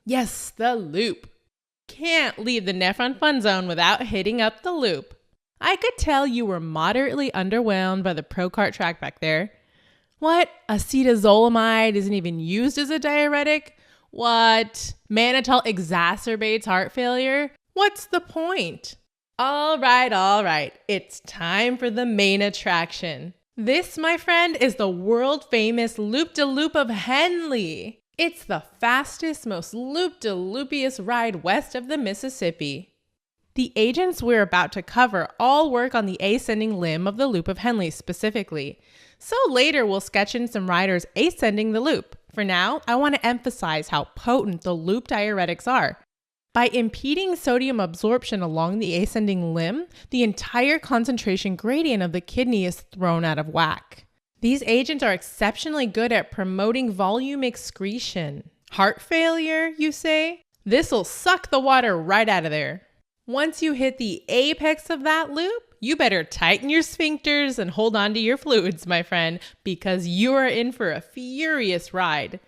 Yes, the loop. Can't leave the nephron fun zone without hitting up the loop. I could tell you were moderately underwhelmed by the Procart track back there. What? Acetazolamide isn't even used as a diuretic? What? Mannitol exacerbates heart failure? What's the point? All right. It's time for the main attraction. This, my friend, is the world-famous Loop-de-Loop of Henley. It's the fastest, most loop-de-loopiest ride west of the Mississippi. The agents we're about to cover all work on the ascending limb of the Loop of Henley specifically. So later we'll sketch in some riders ascending the loop. For now, I want to emphasize how potent the loop diuretics are. By impeding sodium absorption along the ascending limb, the entire concentration gradient of the kidney is thrown out of whack. These agents are exceptionally good at promoting volume excretion. Heart failure, you say? This'll suck the water right out of there. Once you hit the apex of that loop, you better tighten your sphincters and hold on to your fluids, my friend, because you are in for a furious ride.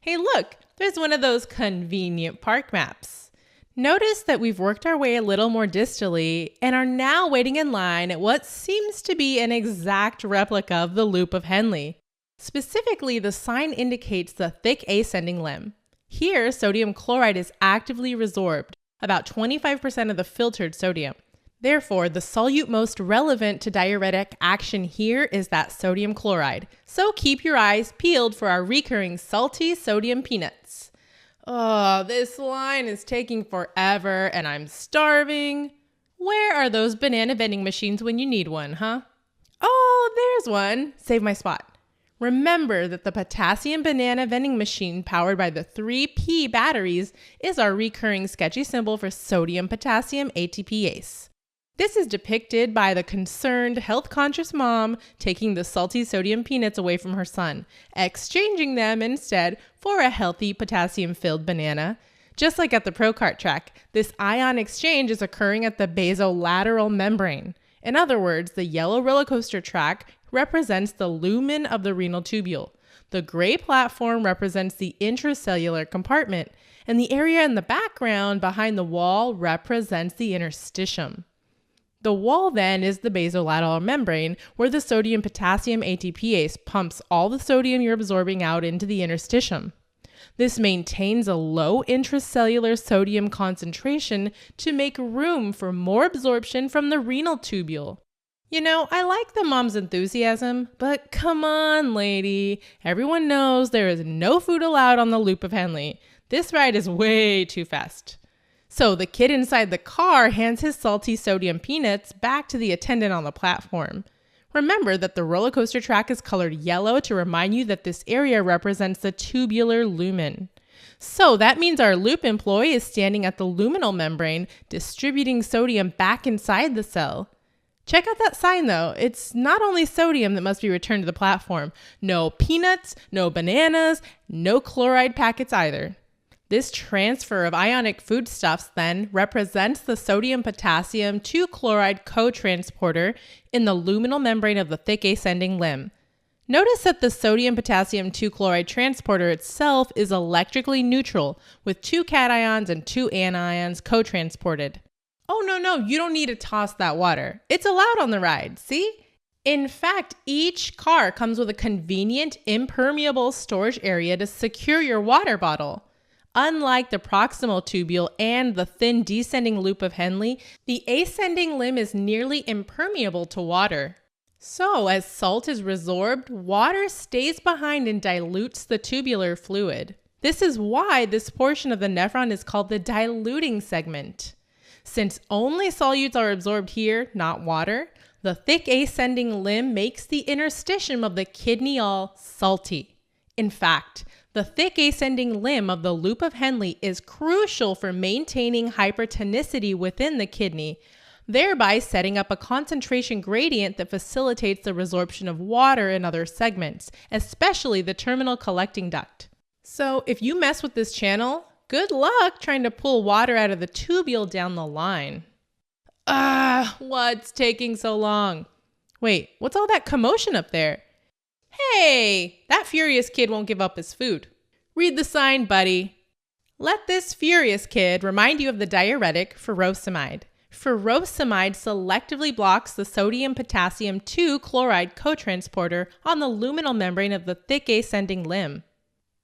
Hey, look, there's one of those convenient park maps. Notice that we've worked our way a little more distally and are now waiting in line at what seems to be an exact replica of the Loop of Henley. Specifically, the sign indicates the thick ascending limb. Here, sodium chloride is actively resorbed, about 25% of the filtered sodium. Therefore, the solute most relevant to diuretic action here is that sodium chloride. So keep your eyes peeled for our recurring salty sodium peanuts. Oh, this line is taking forever and I'm starving. Where are those banana vending machines when you need one, huh? Oh, there's one. Save my spot. Remember that the potassium banana vending machine powered by the 3P batteries is our recurring sketchy symbol for sodium potassium ATPase. This is depicted by the concerned, health-conscious mom taking the salty sodium peanuts away from her son, exchanging them instead for a healthy potassium-filled banana. Just like at the Procart track, this ion exchange is occurring at the basolateral membrane. In other words, the yellow roller coaster track represents the lumen of the renal tubule. The gray platform represents the intracellular compartment, and the area in the background behind the wall represents the interstitium. The wall then is the basolateral membrane where the sodium-potassium ATPase pumps all the sodium you're absorbing out into the interstitium. This maintains a low intracellular sodium concentration to make room for more absorption from the renal tubule. You know, I like the mom's enthusiasm, but come on, lady. Everyone knows there is no food allowed on the Loop of Henley. This ride is way too fast. So the kid inside the car hands his salty sodium peanuts back to the attendant on the platform. Remember that the roller coaster track is colored yellow to remind you that this area represents the tubular lumen. So that means our loop employee is standing at the luminal membrane, distributing sodium back inside the cell. Check out that sign though. It's not only sodium that must be returned to the platform. No peanuts, no bananas, no chloride packets either. This transfer of ionic foodstuffs then represents the sodium-potassium 2-chloride co-transporter in the luminal membrane of the thick ascending limb. Notice that the sodium-potassium 2-chloride transporter itself is electrically neutral, with 2 cations and 2 anions co-transported. Oh, no, you don't need to toss that water. It's allowed on the ride, see? In fact, each car comes with a convenient, impermeable storage area to secure your water bottle. Unlike the proximal tubule and the thin descending Loop of Henley, the ascending limb is nearly impermeable to water. So as salt is resorbed, water stays behind and dilutes the tubular fluid. This is why this portion of the nephron is called the diluting segment. Since only solutes are absorbed here, not water, the thick ascending limb makes the interstitium of the kidney all salty. In fact, the thick ascending limb of the Loop of Henley is crucial for maintaining hypertonicity within the kidney, thereby setting up a concentration gradient that facilitates the resorption of water in other segments, especially the terminal collecting duct. So if you mess with this channel, good luck trying to pull water out of the tubule down the line. What's taking so long? Wait, what's all that commotion up there? Hey, that furious kid won't give up his food. Read the sign, buddy. Let this furious kid remind you of the diuretic furosemide. Furosemide selectively blocks the sodium-potassium 2 chloride cotransporter on the luminal membrane of the thick ascending limb.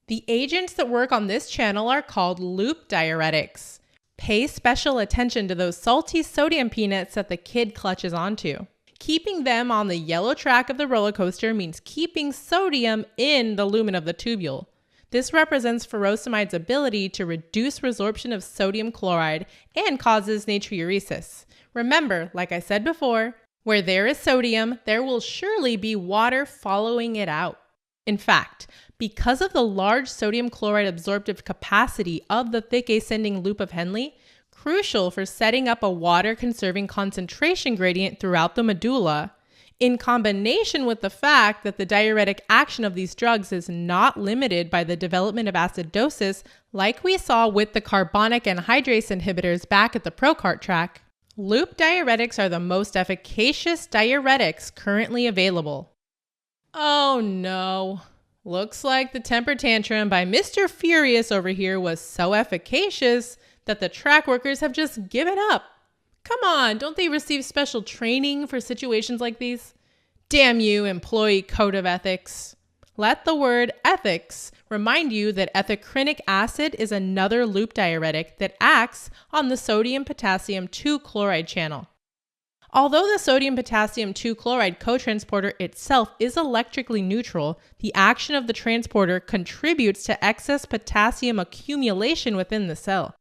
The agents that work on this channel are called loop diuretics. Pay special attention to those salty sodium peanuts that the kid clutches onto. Keeping them on the yellow track of the roller coaster means keeping sodium in the lumen of the tubule. This represents furosemide's ability to reduce resorption of sodium chloride and causes natriuresis. Remember, like I said before, where there is sodium, there will surely be water following it out. In fact, because of the large sodium chloride absorptive capacity of the thick ascending loop of Henle, crucial for setting up a water-conserving concentration gradient throughout the medulla, in combination with the fact that the diuretic action of these drugs is not limited by the development of acidosis like we saw with the carbonic anhydrase inhibitors back at the Procart track, loop diuretics are the most efficacious diuretics currently available. Oh no. Looks like the temper tantrum by Mr. Furious over here was so efficacious that the track workers have just given up. Come on, don't they receive special training for situations like these? Damn you, employee code of ethics. Let the word ethics remind you that ethacrynic acid is another loop diuretic that acts on the sodium-potassium 2 chloride channel. Although the sodium-potassium 2 chloride cotransporter itself is electrically neutral, the action of the transporter contributes to excess potassium accumulation within the cell.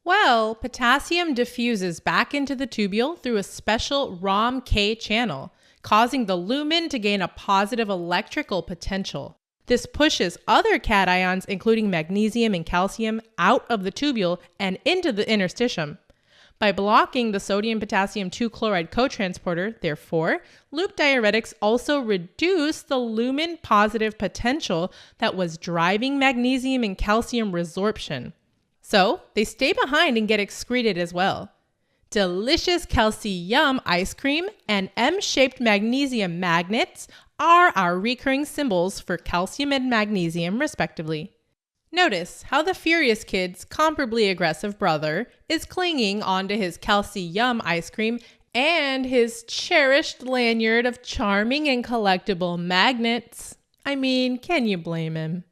Well, potassium diffuses back into the tubule through a special ROM-K channel, causing the lumen to gain a positive electrical potential. This pushes other cations, including magnesium and calcium, out of the tubule and into the interstitium. By blocking the sodium-potassium 2 chloride cotransporter, therefore, loop diuretics also reduce the lumen positive potential that was driving magnesium and calcium resorption. So they stay behind and get excreted as well. Delicious calcium ice cream and M-shaped magnesium magnets are our recurring symbols for calcium and magnesium, respectively. Notice how the furious kid's comparably aggressive brother is clinging onto his calcium ice cream and his cherished lanyard of charming and collectible magnets. I mean, can you blame him?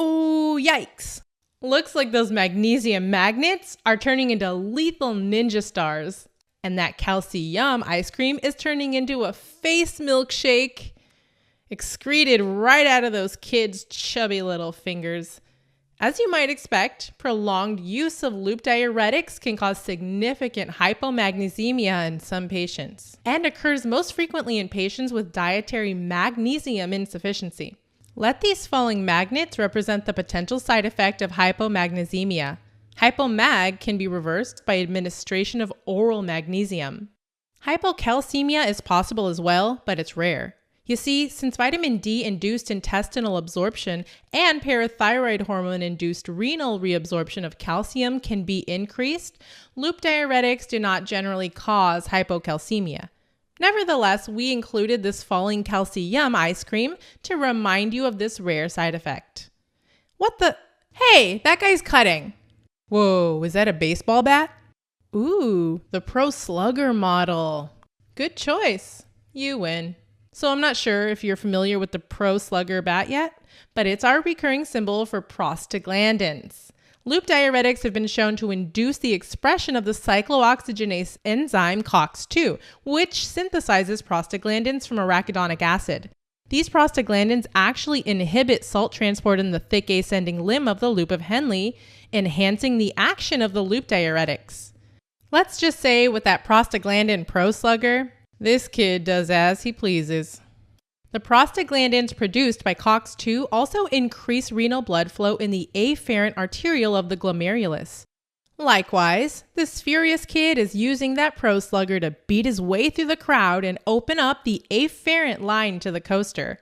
Ooh, yikes. Looks like those magnesium magnets are turning into lethal ninja stars. And that calcium ice cream is turning into a face milkshake, excreted right out of those kids' chubby little fingers. As you might expect, prolonged use of loop diuretics can cause significant hypomagnesemia in some patients and occurs most frequently in patients with dietary magnesium insufficiency. Let these falling magnets represent the potential side effect of hypomagnesemia. Hypomag can be reversed by administration of oral magnesium. Hypocalcemia is possible as well, but it's rare. You see, since vitamin D-induced intestinal absorption and parathyroid hormone-induced renal reabsorption of calcium can be increased, loop diuretics do not generally cause hypocalcemia. Nevertheless, we included this falling calcium ice cream to remind you of this rare side effect. What the? Hey, that guy's cutting. Whoa, is that a baseball bat? Ooh, the Pro Slugger model. Good choice. You win. So I'm not sure if you're familiar with the Pro Slugger bat yet, but it's our recurring symbol for prostaglandins. Loop diuretics have been shown to induce the expression of the cyclooxygenase enzyme COX-2, which synthesizes prostaglandins from arachidonic acid. These prostaglandins actually inhibit salt transport in the thick ascending limb of the loop of Henle, enhancing the action of the loop diuretics. Let's just say with that prostaglandin Pro Slugger, this kid does as he pleases. The prostaglandins produced by COX-2 also increase renal blood flow in the afferent arteriole of the glomerulus. Likewise, this furious kid is using that Pro Slugger to beat his way through the crowd and open up the afferent line to the coaster.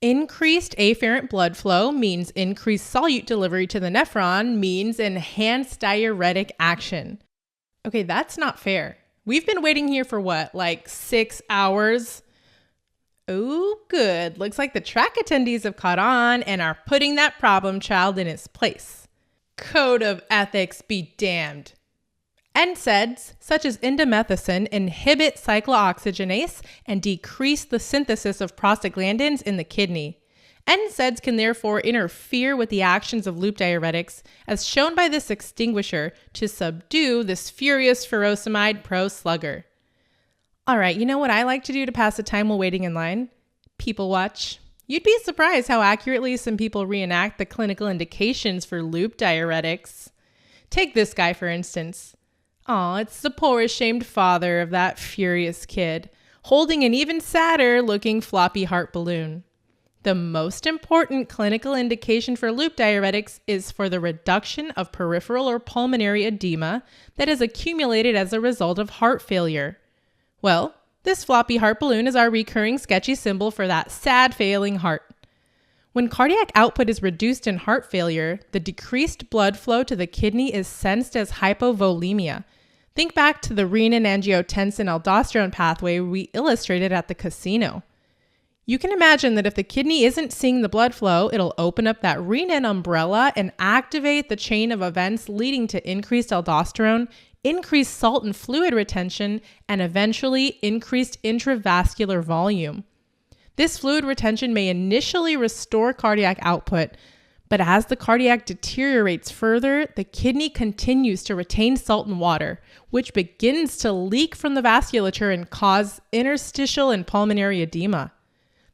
Increased afferent blood flow means increased solute delivery to the nephron means enhanced diuretic action. Okay, that's not fair. We've been waiting here for what, like 6 hours? Oh, good. Looks like the track attendees have caught on and are putting that problem child in its place. Code of ethics be damned. NSAIDs, such as indomethacin, inhibit cyclooxygenase and decrease the synthesis of prostaglandins in the kidney. NSAIDs can therefore interfere with the actions of loop diuretics, as shown by this extinguisher, to subdue this furious furosemide pro-slugger. All right, you know what I like to do to pass the time while waiting in line? People watch. You'd be surprised how accurately some people reenact the clinical indications for loop diuretics. Take this guy, for instance. Aw, it's the poor ashamed father of that furious kid, holding an even sadder looking floppy heart balloon. The most important clinical indication for loop diuretics is for the reduction of peripheral or pulmonary edema that has accumulated as a result of heart failure. Well, this floppy heart balloon is our recurring sketchy symbol for that sad failing heart. When cardiac output is reduced in heart failure, the decreased blood flow to the kidney is sensed as hypovolemia. Think back to the renin-angiotensin-aldosterone pathway we illustrated at the casino. You can imagine that if the kidney isn't seeing the blood flow, it'll open up that renin umbrella and activate the chain of events leading to increased aldosterone, increased salt and fluid retention, and eventually increased intravascular volume. This fluid retention may initially restore cardiac output, but as the cardiac deteriorates further, the kidney continues to retain salt and water, which begins to leak from the vasculature and cause interstitial and pulmonary edema.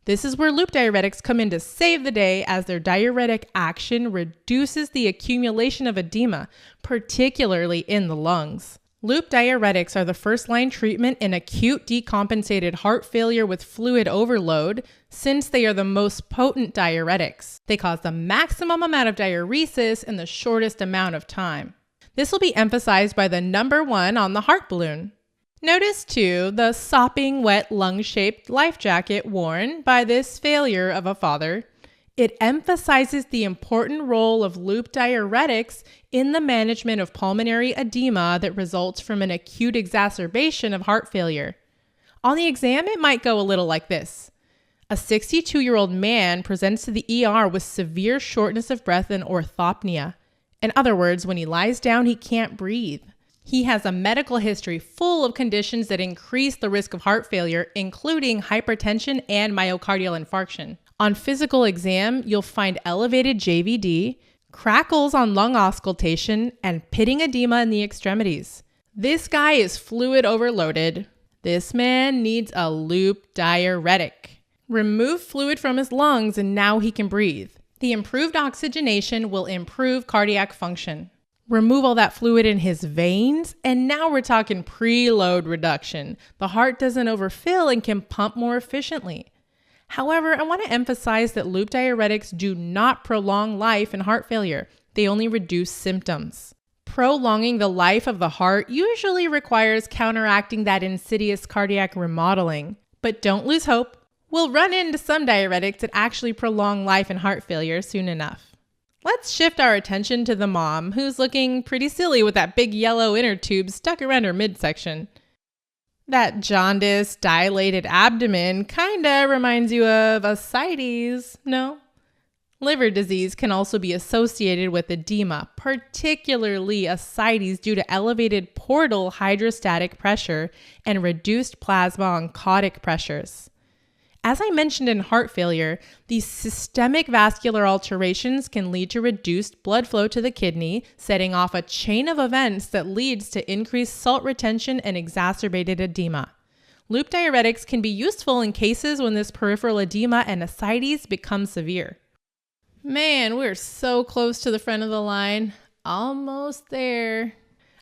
This is where loop diuretics come in to save the day, as their diuretic action reduces the accumulation of edema, particularly in the lungs. Loop diuretics are the first-line treatment in acute decompensated heart failure with fluid overload, since they are the most potent diuretics. They cause the maximum amount of diuresis in the shortest amount of time. This will be emphasized by the number 1 on the heart balloon. Notice, too, the sopping wet lung-shaped life jacket worn by this failure of a father. It emphasizes the important role of loop diuretics in the management of pulmonary edema that results from an acute exacerbation of heart failure. On the exam, it might go a little like this. A 62-year-old man presents to the ER with severe shortness of breath and orthopnea. In other words, when he lies down, he can't breathe. He has a medical history full of conditions that increase the risk of heart failure, including hypertension and myocardial infarction. On physical exam, you'll find elevated JVD, crackles on lung auscultation, and pitting edema in the extremities. This guy is fluid overloaded. This man needs a loop diuretic. Remove fluid from his lungs and now he can breathe. The improved oxygenation will improve cardiac function. Remove all that fluid in his veins, and now we're talking preload reduction. The heart doesn't overfill and can pump more efficiently. However, I want to emphasize that loop diuretics do not prolong life in heart failure. They only reduce symptoms. Prolonging the life of the heart usually requires counteracting that insidious cardiac remodeling. But don't lose hope. We'll run into some diuretics that actually prolong life in heart failure soon enough. Let's shift our attention to the mom, who's looking pretty silly with that big yellow inner tube stuck around her midsection. That jaundiced, dilated abdomen kinda reminds you of ascites, no? Liver disease can also be associated with edema, particularly ascites due to elevated portal hydrostatic pressure and reduced plasma oncotic pressures. As I mentioned in heart failure, these systemic vascular alterations can lead to reduced blood flow to the kidney, setting off a chain of events that leads to increased salt retention and exacerbated edema. Loop diuretics can be useful in cases when this peripheral edema and ascites become severe. Man, we're so close to the front of the line. Almost there.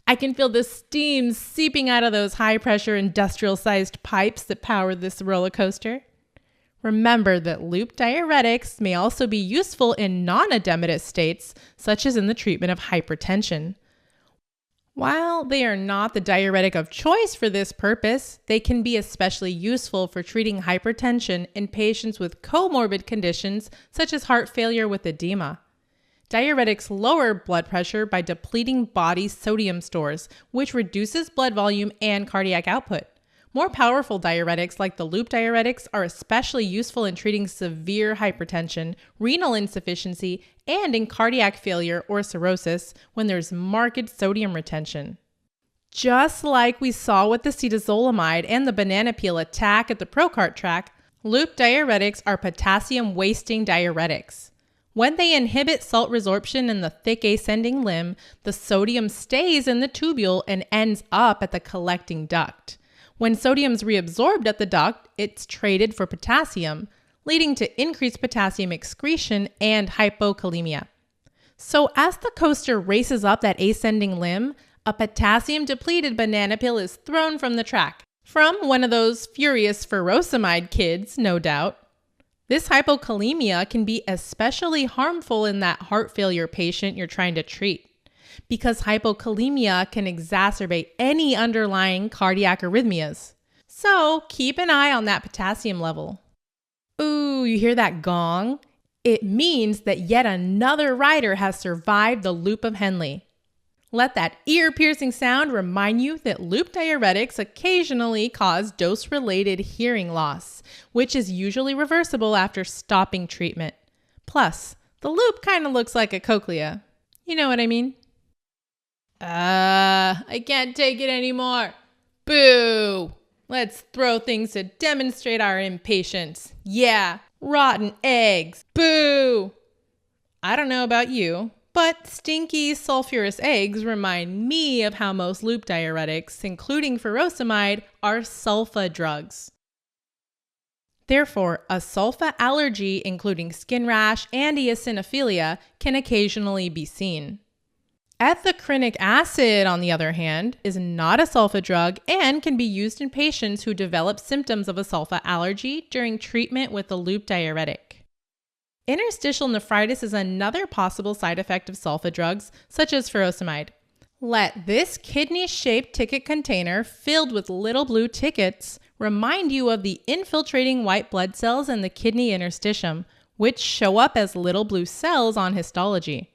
I can feel the steam seeping out of those high-pressure industrial-sized pipes that power this roller coaster. Remember that loop diuretics may also be useful in non-edematous states, such as in the treatment of hypertension. While they are not the diuretic of choice for this purpose, they can be especially useful for treating hypertension in patients with comorbid conditions such as heart failure with edema. Diuretics lower blood pressure by depleting body sodium stores, which reduces blood volume and cardiac output. More powerful diuretics like the loop diuretics are especially useful in treating severe hypertension, renal insufficiency, and in cardiac failure or cirrhosis when there's marked sodium retention. Just like we saw with the cetazolamide and the banana peel attack at the procart tract, loop diuretics are potassium-wasting diuretics. When they inhibit salt resorption in the thick ascending limb, the sodium stays in the tubule and ends up at the collecting duct. When sodium's reabsorbed at the duct, it's traded for potassium, leading to increased potassium excretion and hypokalemia. So as the coaster races up that ascending limb, a potassium-depleted banana peel is thrown from the track. From one of those furious furosemide kids, no doubt. This hypokalemia can be especially harmful in that heart failure patient you're trying to treat, because hypokalemia can exacerbate any underlying cardiac arrhythmias. So keep an eye on that potassium level. Ooh, you hear that gong? It means that yet another rider has survived the loop of Henle. Let that ear-piercing sound remind you that loop diuretics occasionally cause dose-related hearing loss, which is usually reversible after stopping treatment. Plus, the loop kind of looks like a cochlea. You know what I mean? I can't take it anymore. Boo! Let's throw things to demonstrate our impatience. Yeah, rotten eggs. Boo! I don't know about you, but stinky sulfurous eggs remind me of how most loop diuretics, including furosemide, are sulfa drugs. Therefore, a sulfa allergy, including skin rash and eosinophilia, can occasionally be seen. Ethacrynic acid, on the other hand, is not a sulfa drug and can be used in patients who develop symptoms of a sulfa allergy during treatment with a loop diuretic. Interstitial nephritis is another possible side effect of sulfa drugs, such as furosemide. Let this kidney-shaped ticket container filled with little blue tickets remind you of the infiltrating white blood cells in the kidney interstitium, which show up as little blue cells on histology.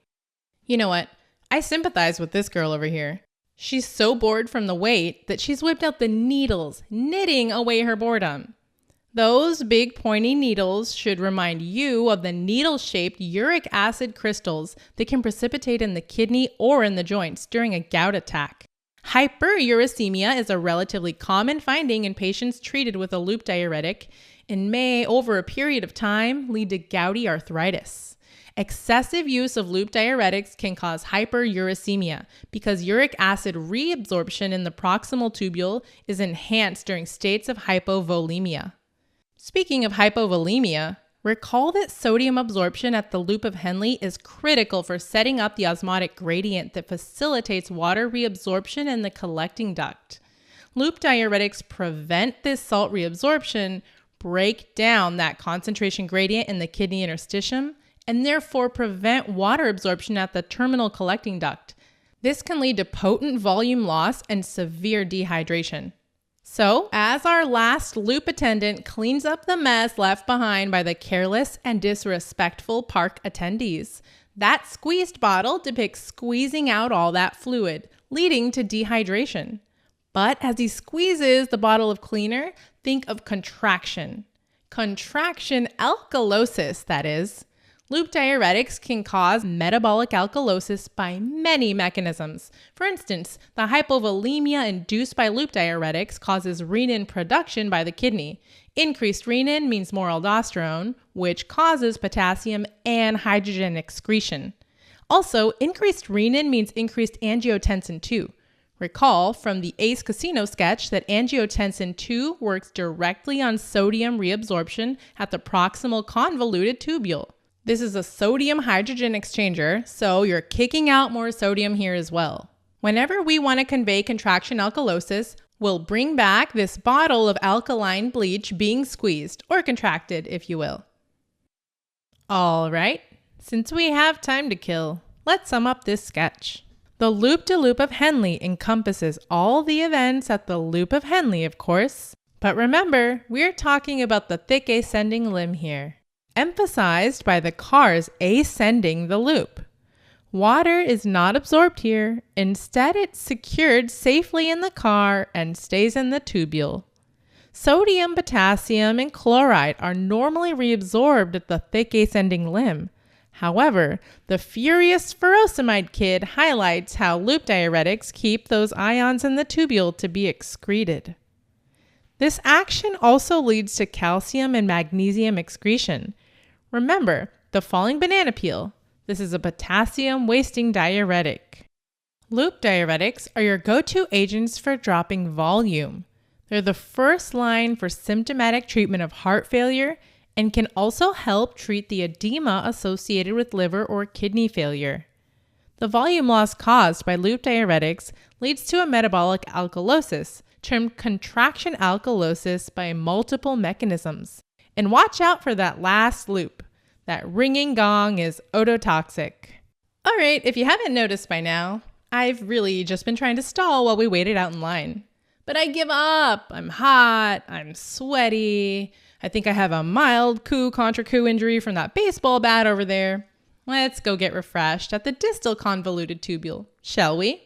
You know what? I sympathize with this girl over here. She's so bored from the wait that she's whipped out the needles, knitting away her boredom. Those big pointy needles should remind you of the needle-shaped uric acid crystals that can precipitate in the kidney or in the joints during a gout attack. Hyperuricemia is a relatively common finding in patients treated with a loop diuretic and may, over a period of time, lead to gouty arthritis. Excessive use of loop diuretics can cause hyperuricemia because uric acid reabsorption in the proximal tubule is enhanced during states of hypovolemia. Speaking of hypovolemia, recall that sodium absorption at the loop of Henle is critical for setting up the osmotic gradient that facilitates water reabsorption in the collecting duct. Loop diuretics prevent this salt reabsorption, break down that concentration gradient in the kidney interstitium, and therefore prevent water absorption at the terminal collecting duct. This can lead to potent volume loss and severe dehydration. So, as our last loop attendant cleans up the mess left behind by the careless and disrespectful park attendees, that squeezed bottle depicts squeezing out all that fluid, leading to dehydration. But as he squeezes the bottle of cleaner, think of contraction. Contraction alkalosis, that is. Loop diuretics can cause metabolic alkalosis by many mechanisms. For instance, the hypovolemia induced by loop diuretics causes renin production by the kidney. Increased renin means more aldosterone, which causes potassium and hydrogen excretion. Also, increased renin means increased angiotensin II. Recall from the Ace Casino sketch that angiotensin II works directly on sodium reabsorption at the proximal convoluted tubule. This is a sodium-hydrogen exchanger, so you're kicking out more sodium here as well. Whenever we want to convey contraction alkalosis, we'll bring back this bottle of alkaline bleach being squeezed, or contracted, if you will. All right, since we have time to kill, let's sum up this sketch. The loop-de-loop of Henle encompasses all the events at the loop of Henle, of course. But remember, we're talking about the thick ascending limb here, emphasized by the cars ascending the loop. Water is not absorbed here. Instead, it's secured safely in the car and stays in the tubule. Sodium, potassium, and chloride are normally reabsorbed at the thick ascending limb. However, the furious furosemide kid highlights how loop diuretics keep those ions in the tubule to be excreted. This action also leads to calcium and magnesium excretion. Remember, the falling banana peel. This is a potassium wasting diuretic. Loop diuretics are your go-to agents for dropping volume. They're the first line for symptomatic treatment of heart failure and can also help treat the edema associated with liver or kidney failure. The volume loss caused by loop diuretics leads to a metabolic alkalosis, termed contraction alkalosis, by multiple mechanisms. And watch out for that last loop. That ringing gong is ototoxic. All right, if you haven't noticed by now, I've really just been trying to stall while we waited out in line. But I give up. I'm hot. I'm sweaty. I think I have a mild coup contra coup injury from that baseball bat over there. Let's go get refreshed at the distal convoluted tubule, shall we?